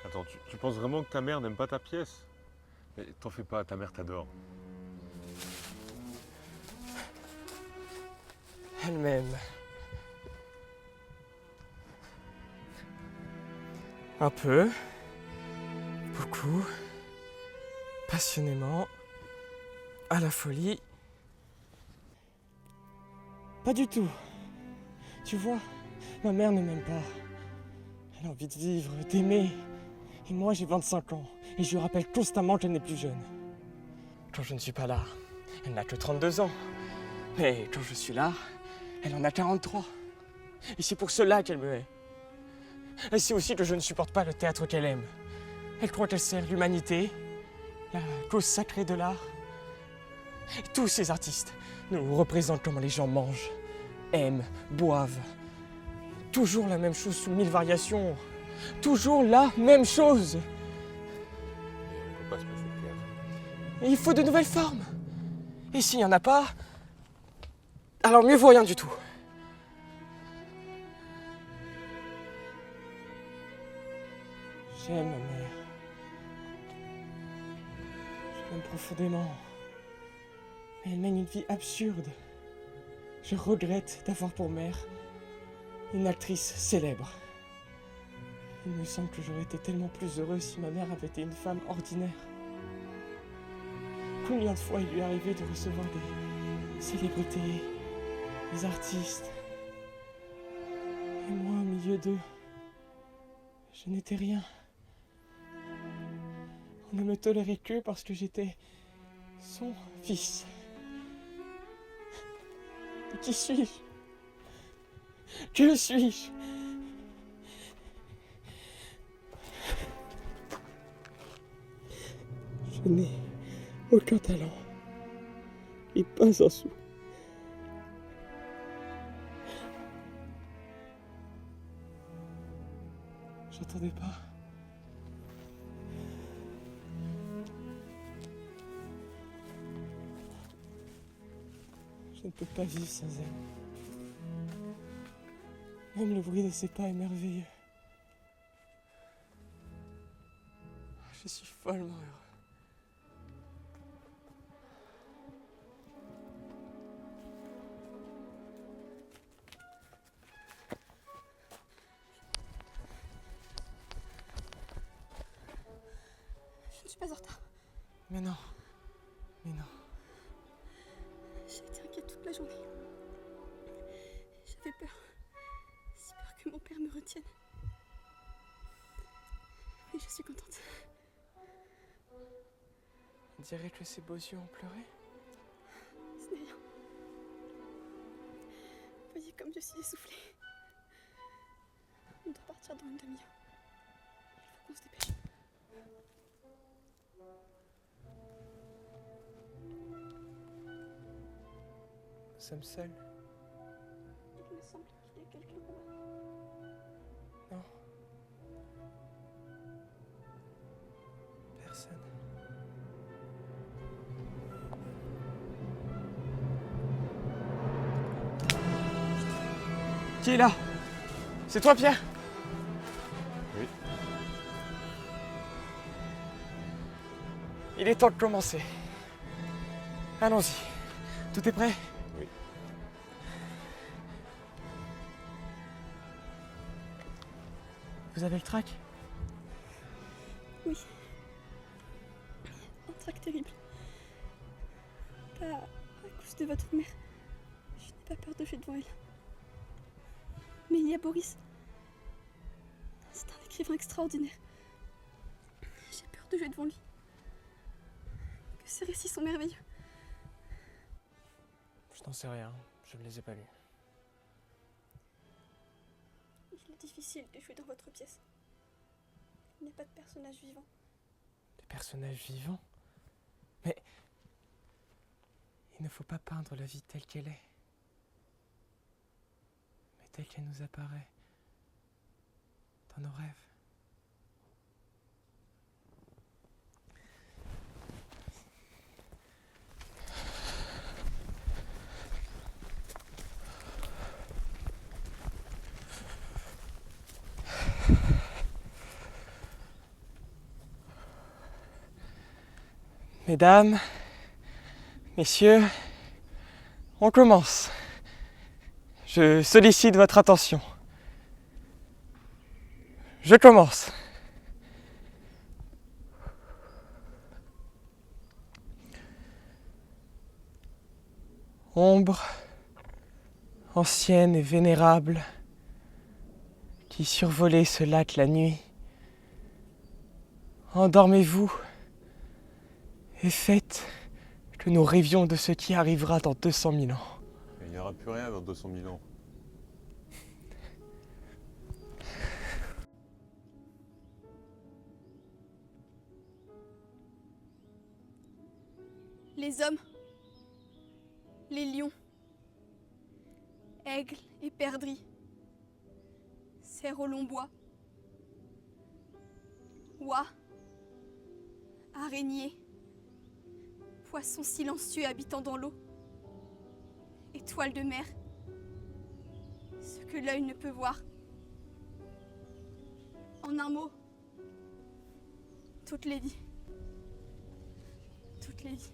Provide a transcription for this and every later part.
Attends, tu penses vraiment que ta mère n'aime pas ta pièce? Mais t'en fais pas, ta mère t'adore. Elle m'aime. Un peu. Beaucoup. Passionnément. À la folie. Pas du tout. Tu vois, ma mère ne m'aime pas. Elle a envie de vivre, d'aimer. Et moi, j'ai 25 ans. Et je lui rappelle constamment qu'elle n'est plus jeune. Quand je ne suis pas là, elle n'a que 32 ans. Mais quand je suis là, elle en a 43. Et c'est pour cela qu'elle me hait. Elle sait aussi que je ne supporte pas le théâtre qu'elle aime. Elle croit qu'elle sert l'humanité, la cause sacrée de l'art. Et tous ces artistes nous représentent comment les gens mangent, aiment, boivent. Toujours la même chose sous 1000 variations. Toujours la même chose. Mais on peut pas se passer de théâtre. Et il faut de nouvelles formes. Et s'il n'y en a pas, alors mieux vaut rien du tout. J'aime ma mère. Je l'aime profondément. Mais elle mène une vie absurde. Je regrette d'avoir pour mère une actrice célèbre. Il me semble que j'aurais été tellement plus heureux si ma mère avait été une femme ordinaire. Combien de fois il lui est arrivé de recevoir des célébrités, des artistes. Et moi, au milieu d'eux, je n'étais rien. On ne me tolérait que parce que j'étais son fils. Et qui suis-je? Que suis-je? Je n'ai aucun talent. Et pas un sou. J'entendais pas. Je ne peux pas vivre sans elle. Même le bruit de ses pas est merveilleux. Je suis follement heureux. Je ne suis pas en retard. Mais non. Mais non. J'ai été inquiète toute la journée. J'avais peur. Si peur que mon père me retienne. Mais je suis contente. On dirait que ses beaux yeux ont pleuré. Ce n'est rien. Voyez comme je suis essoufflée. On doit partir dans une demi-heure. Il faut qu'on se dépêche. Nous sommes seuls. Il me semble qu'il y a quelqu'un là-bas. Non. Personne. Qui est là? C'est toi, Pierre? Oui. Il est temps de commencer. Allons-y. Tout est prêt? Oui. Vous avez le trac? Oui. Un trac terrible. Pas à cause de votre mère. Je n'ai pas peur de jouer devant elle. Mais il y a Boris. C'est un écrivain extraordinaire. J'ai peur de jouer devant lui. Que ses récits sont merveilleux. Je n'en sais rien. Je ne les ai pas lus. Il est difficile de jouer dans votre pièce. Il n'y a pas de personnage vivant. Des personnages vivants? Mais il ne faut pas peindre la vie telle qu'elle est, mais telle qu'elle nous apparaît dans nos rêves. Mesdames, messieurs, on commence. Je sollicite votre attention. Je commence. Ombre, ancienne et vénérable, qui survolait ce lac la nuit, endormez-vous et faites que nous rêvions de ce qui arrivera dans 200 000 ans. Il n'y aura plus rien dans 200 000 ans. Les hommes, les lions, aigles et perdrix, cerfs au long bois, oies, araignées, poissons silencieux habitant dans l'eau, étoiles de mer, ce que l'œil ne peut voir. En un mot, toutes les vies. Toutes les vies.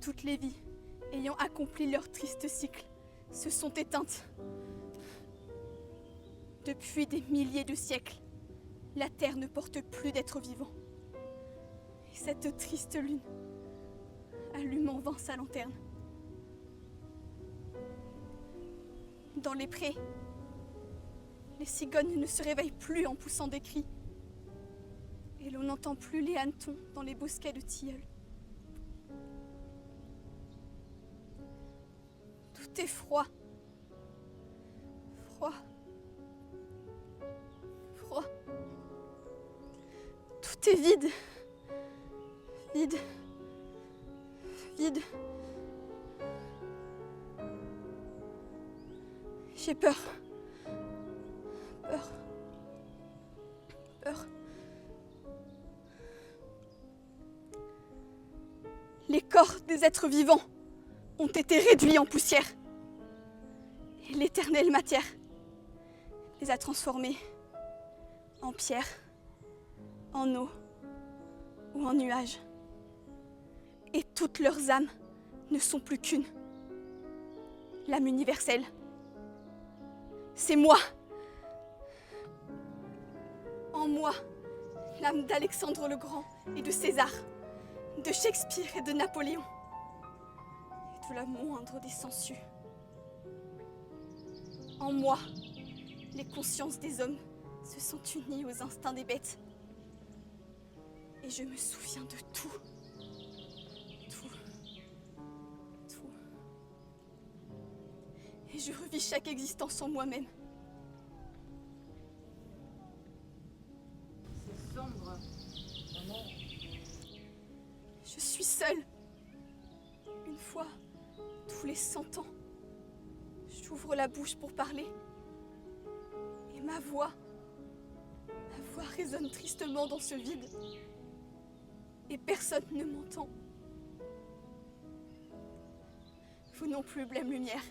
Toutes les vies, ayant accompli leur triste cycle, se sont éteintes. Depuis des milliers de siècles, la terre ne porte plus d'êtres vivants. Et cette triste lune allume en vain sa lanterne. Dans les prés, les cigognes ne se réveillent plus en poussant des cris. Et l'on n'entend plus les hannetons dans les bosquets de tilleuls. Tout est froid. Froid. Froid. Tout est vide. Vide. Vide. J'ai peur. Peur. Peur. Les corps des êtres vivants ont été réduits en poussière. Et l'éternelle matière les a transformés en pierre, en eau ou en nuages. Et toutes leurs âmes ne sont plus qu'une. L'âme universelle. C'est moi. En moi, l'âme d'Alexandre le Grand et de César, de Shakespeare et de Napoléon, et de la moindre des sangsues. En moi, les consciences des hommes se sont unies aux instincts des bêtes. Et je me souviens de tout. Tout. Tout. Et je revis chaque existence en moi-même. C'est sombre. Je suis seule. Une fois, tous les 100 ans, j'ouvre la bouche pour parler. Et ma voix résonne tristement dans ce vide. Et personne ne m'entend. Vous non plus, blême lumière.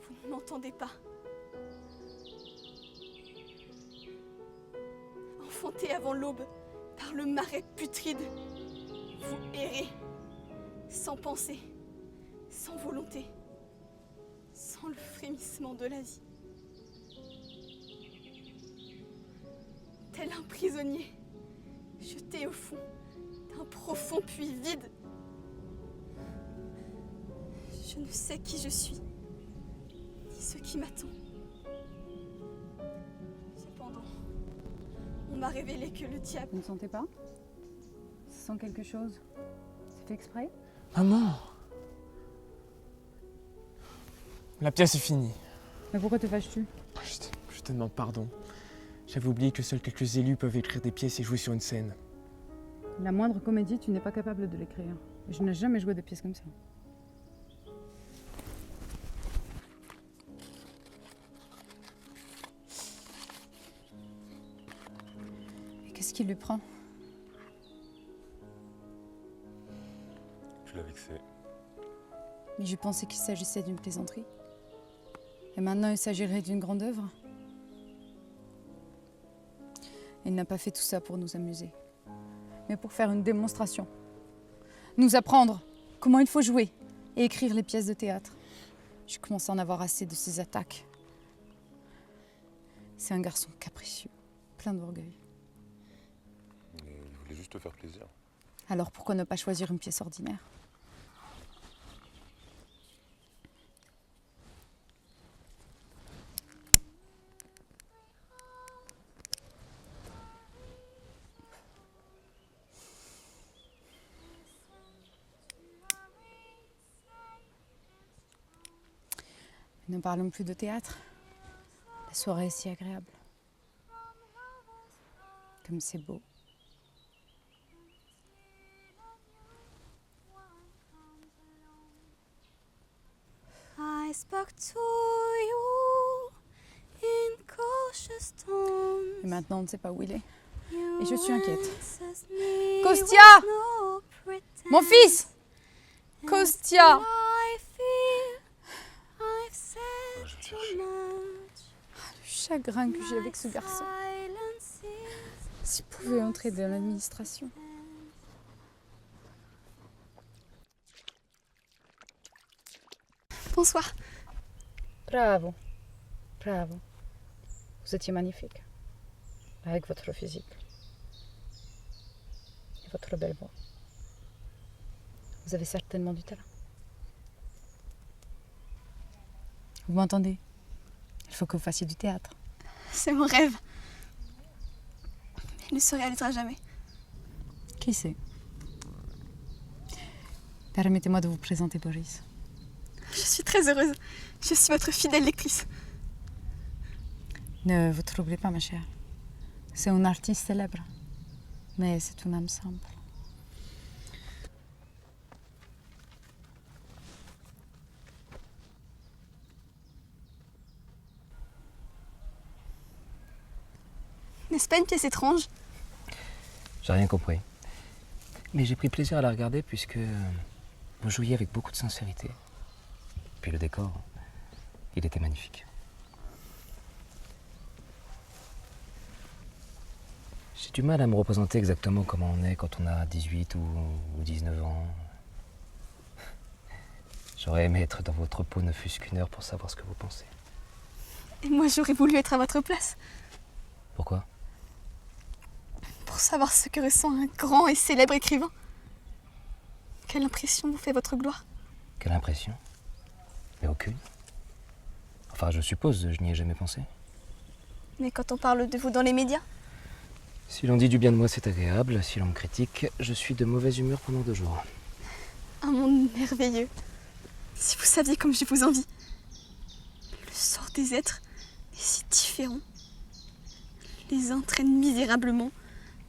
Vous ne m'entendez pas. Enfanté avant l'aube par le marais putride, vous errez, sans pensée, sans volonté, sans le frémissement de la vie. Tel un prisonnier, jeté au fond d'un profond puits vide. Je ne sais qui je suis, ni ce qui m'attend. Cependant, on m'a révélé que le diable... Vous ne sentez pas? Ça sent quelque chose. C'est fait exprès? Maman! La pièce est finie. Mais pourquoi te fâches-tu? Je te demande pardon. J'avais oublié que seuls quelques élus peuvent écrire des pièces et jouer sur une scène. La moindre comédie, tu n'es pas capable de l'écrire. Je n'ai jamais joué de pièces comme ça. Et qu'est-ce qui lui prend? Tu l'as vexé. Mais je pensais qu'il s'agissait d'une plaisanterie. Et maintenant, il s'agirait d'une grande œuvre. Il n'a pas fait tout ça pour nous amuser. mais pour faire une démonstration. Nous apprendre comment il faut jouer et écrire les pièces de théâtre. Je commence à en avoir assez de ces attaques. C'est un garçon capricieux, plein d'orgueil. Mais il voulait juste te faire plaisir. Alors pourquoi ne pas choisir une pièce ordinaire? Ne parlons plus de théâtre. La soirée est si agréable. Comme c'est beau. I spoke to you in cautious tones. Et maintenant, on ne sait pas où il est. You Et je suis inquiète. answered me Kostya! with no pretense. Mon fils! And Kostya! still I feel I've said je vais too chercher. much. Le chagrin que j'ai avec ce garçon. Silence is S'il pouvait entrer dans l'administration. Bonsoir. Bravo. Bravo. Vous étiez magnifique. Avec votre physique. Et votre belle voix. Vous avez certainement du talent. Vous m'entendez? Il faut que vous fassiez du théâtre. C'est mon rêve. Mais il ne se réalisera jamais. Qui sait? Permettez-moi de vous présenter Boris. Je suis très heureuse. Je suis votre fidèle lectrice. Ne vous troublez pas, ma chère. C'est un artiste célèbre. Mais c'est une âme simple. N'est-ce pas une pièce étrange? J'ai rien compris. Mais j'ai pris plaisir à la regarder puisque vous jouiez avec beaucoup de sincérité. Puis le décor, il était magnifique. J'ai du mal à me représenter exactement comment on est quand on a 18 ou 19 ans. J'aurais aimé être dans votre peau ne fût-ce qu'une heure pour savoir ce que vous pensez. Et moi, j'aurais voulu être à votre place. Pourquoi? Pour savoir ce que ressent un grand et célèbre écrivain. Quelle impression vous fait votre gloire? Quelle impression? Mais aucune. Enfin, je suppose, je n'y ai jamais pensé. Mais quand on parle de vous dans les médias, Si l'on dit du bien de moi, c'est agréable. Si l'on me critique, je suis de mauvaise humeur pendant 2 jours. un monde merveilleux. Si vous saviez comme je vous envie. Le sort des êtres est si différent. Les uns traînent misérablement,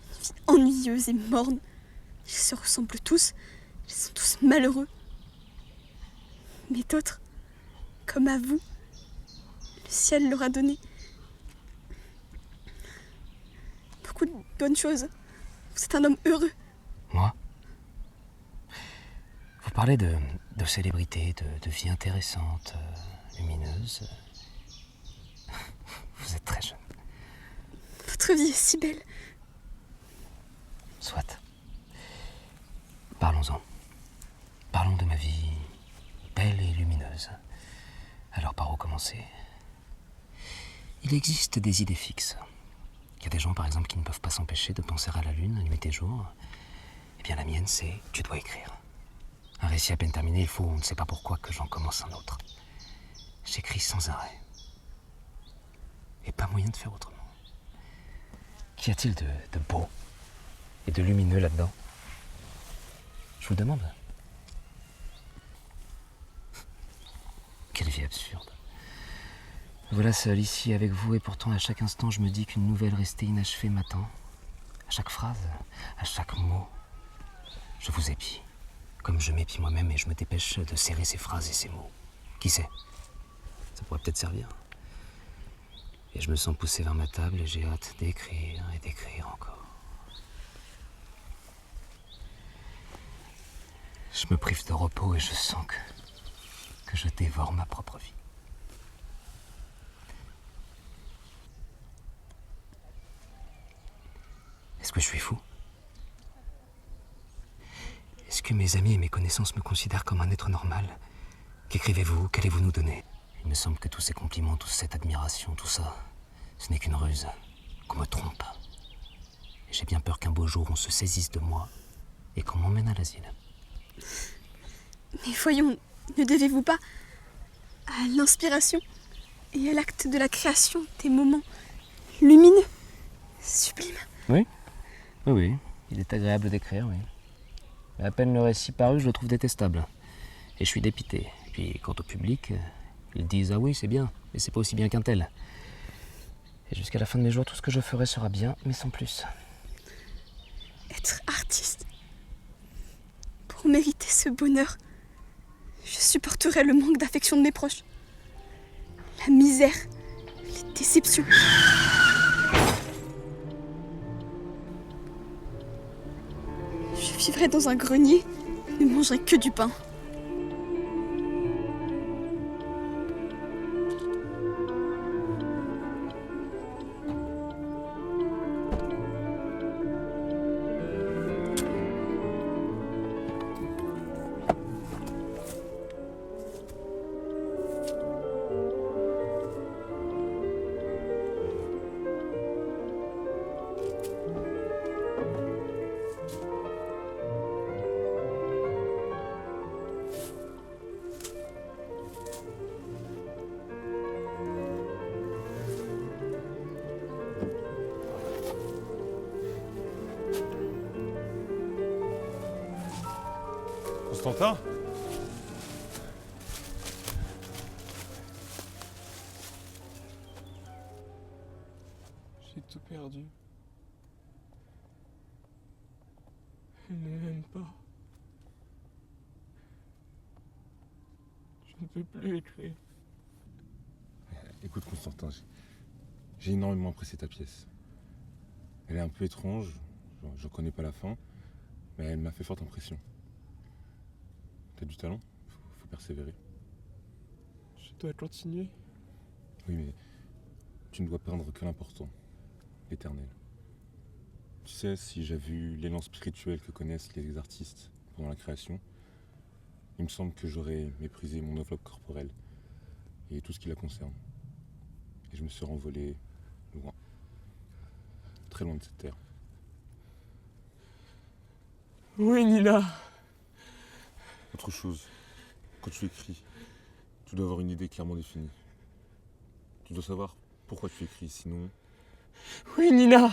une vie ennuyeuse et morne. Ils se ressemblent tous, ils sont tous malheureux. Mais d'autres, comme à vous, le ciel leur a donné beaucoup de bonnes choses. Vous êtes un homme heureux. Moi? Vous parlez de célébrité, de vie intéressante, lumineuse. Vous êtes très jeune. Votre vie est si belle. Soit. Parlons-en. Parlons de ma vie belle et lumineuse. Alors par où commencer? Il existe des idées fixes. Il y a des gens, par exemple, qui ne peuvent pas s'empêcher de penser à la lune, nuit et jour. Eh bien, la mienne, c'est tu dois écrire. Un récit à peine terminé, il faut, on ne sait pas pourquoi, que j'en commence un autre. J'écris sans arrêt. Et pas moyen de faire autrement. Qu'y a-t-il de beau et de lumineux là-dedans? Je vous demande. Quelle vie absurde. Voilà seul ici avec vous et pourtant à chaque instant je me dis qu'une nouvelle restée inachevée m'attend. À chaque phrase, à chaque mot, je vous épie. Comme je m'épie moi-même et je me dépêche de serrer ces phrases et ces mots. Qui sait? Ça pourrait peut-être servir. Et je me sens poussé vers ma table et j'ai hâte d'écrire et d'écrire encore. Je me prive de repos et je sens que je dévore ma propre vie. Est-ce que je suis fou? que mes amis et mes connaissances me considèrent comme un être normal? Qu'écrivez-vous? Qu'allez-vous nous donner? Il me semble que tous ces compliments, toute cette admiration, tout ça, ce n'est qu'une ruse, qu'on me trompe. Et j'ai bien peur qu'un beau jour on se saisisse de moi et qu'on m'emmène à l'asile. Mais voyons, ne devez-vous pas à l'inspiration et à l'acte de la création des moments lumineux, sublimes? Oui, il est agréable d'écrire, oui. Mais à peine le récit paru, je le trouve détestable. Et je suis dépité. Puis quant au public, ils disent « Ah oui, c'est bien, mais c'est pas aussi bien qu'un tel. » Et jusqu'à la fin de mes jours, tout ce que je ferai sera bien, mais sans plus. Être artiste. Pour mériter ce bonheur, je supporterai le manque d'affection de mes proches, la misère, les déceptions. Je vivrai dans un grenier, ne mangerai que du pain. Constantin? J'ai tout perdu. Elle ne m'aime pas. Je ne peux plus écrire. Écoute Constantin, j'ai énormément apprécié ta pièce. Elle est un peu étrange, je connais pas la fin, mais elle m'a fait forte impression. T'as du talent, faut persévérer. Je dois continuer. Oui, mais tu ne dois peindre que l'important, l'éternel. Tu sais, si j'ai vu l'élan spirituel que connaissent les artistes pendant la création, il me semble que j'aurais méprisé mon enveloppe corporelle et tout ce qui la concerne. Et je me serais envolé loin, très loin de cette terre. Oui, Nina. Autre chose, quand tu écris, tu dois avoir une idée clairement définie. Tu dois savoir pourquoi tu écris, sinon... Oui, Nina.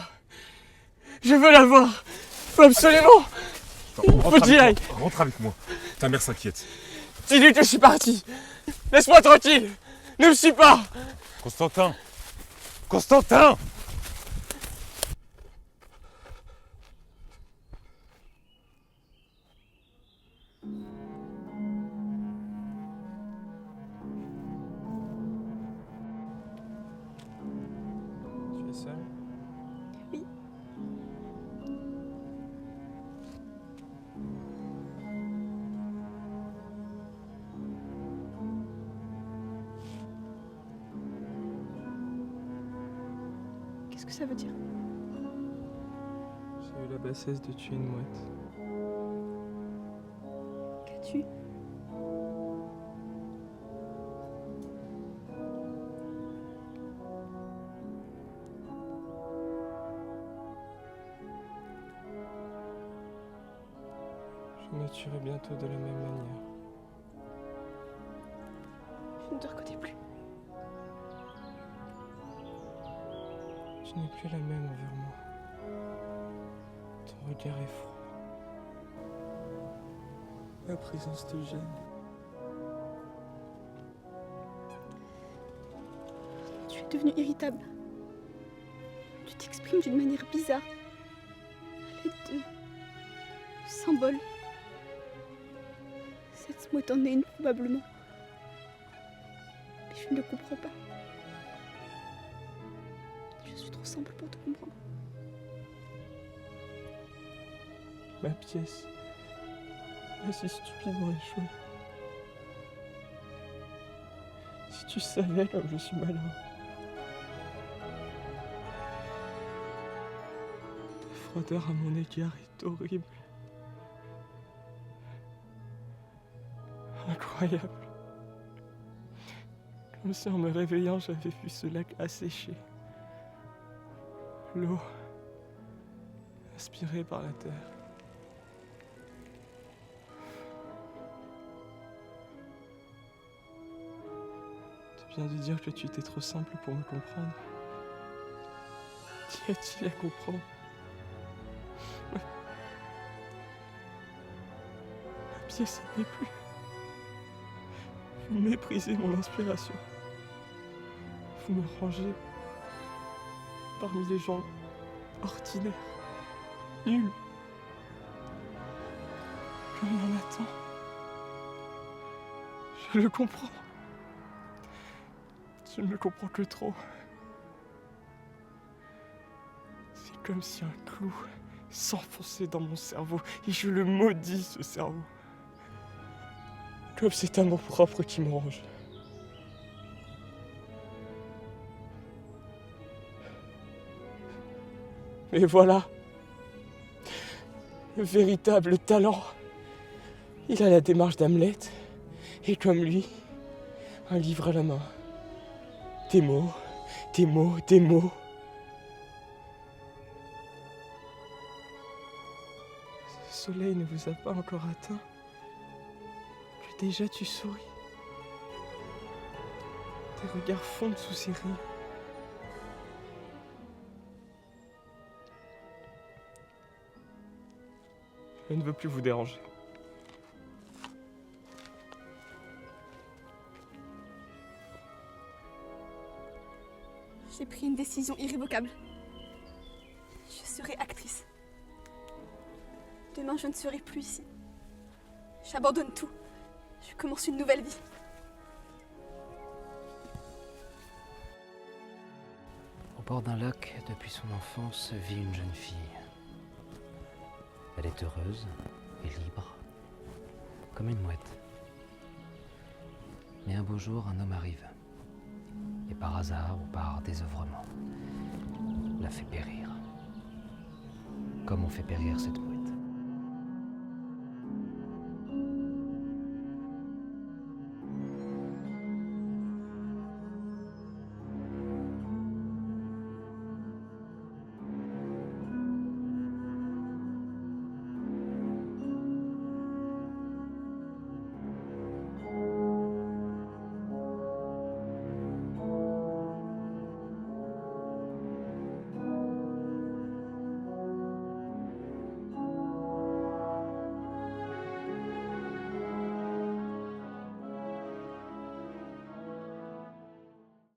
Je veux la voir. Faut absolument. Faut que j'y aille. Rentre avec moi, ta mère s'inquiète. Dis-lui que je suis parti. Laisse-moi tranquille. Ne me suis pas. Constantin! Constantin! Tu es seule? Oui. Qu'est-ce que ça veut dire? J'ai eu la bassesse de tuer une mouette. Qu'as-tu? Je me tuerai bientôt de la même manière. Je ne te reconnais plus. Tu n'es plus la même envers moi. Ton regard est froid. Ma présence te gêne. Tu es devenu irritable. Tu t'exprimes d'une manière bizarre. À l'aide de symboles. Cette mouette en est une probablement. Mais je ne le comprends pas. Je suis trop simple pour te comprendre. Ma pièce a si stupidement échoué. Si tu savais comme je suis malheureux. Ta froideur à mon égard est horrible. incroyable. Comme si en me réveillant, j'avais vu ce lac asséché. L'eau aspirée par la terre. Tu viens de dire que tu étais trop simple pour me comprendre. T'y as-tu à comprendre? La pièce n'est plus. Vous méprisez mon inspiration. Vous me rangez parmi les gens ordinaires, nuls. Comme il y en a tant. Je le comprends. Je ne le comprends que trop. C'est comme si un clou s'enfonçait dans mon cerveau et je le maudis, ce cerveau. Comme cet amour propre qui me ronge. Mais voilà, le véritable talent. Il a la démarche d'Hamlet, et comme lui, un livre à la main. Des mots, des mots, des mots. Ce soleil ne vous a pas encore atteint, que déjà tu souris. Tes regards fondent sous ses rires. Je ne veux plus vous déranger. J'ai pris une décision irrévocable. Je serai actrice. Demain, je ne serai plus ici. J'abandonne tout. Je commence une nouvelle vie. Au bord d'un lac, depuis son enfance, vit une jeune fille. Elle est heureuse et libre, comme une mouette. Mais un beau jour, un homme arrive. Et par hasard ou par désœuvrement, la fait périr. Comme on fait périr cette mouette.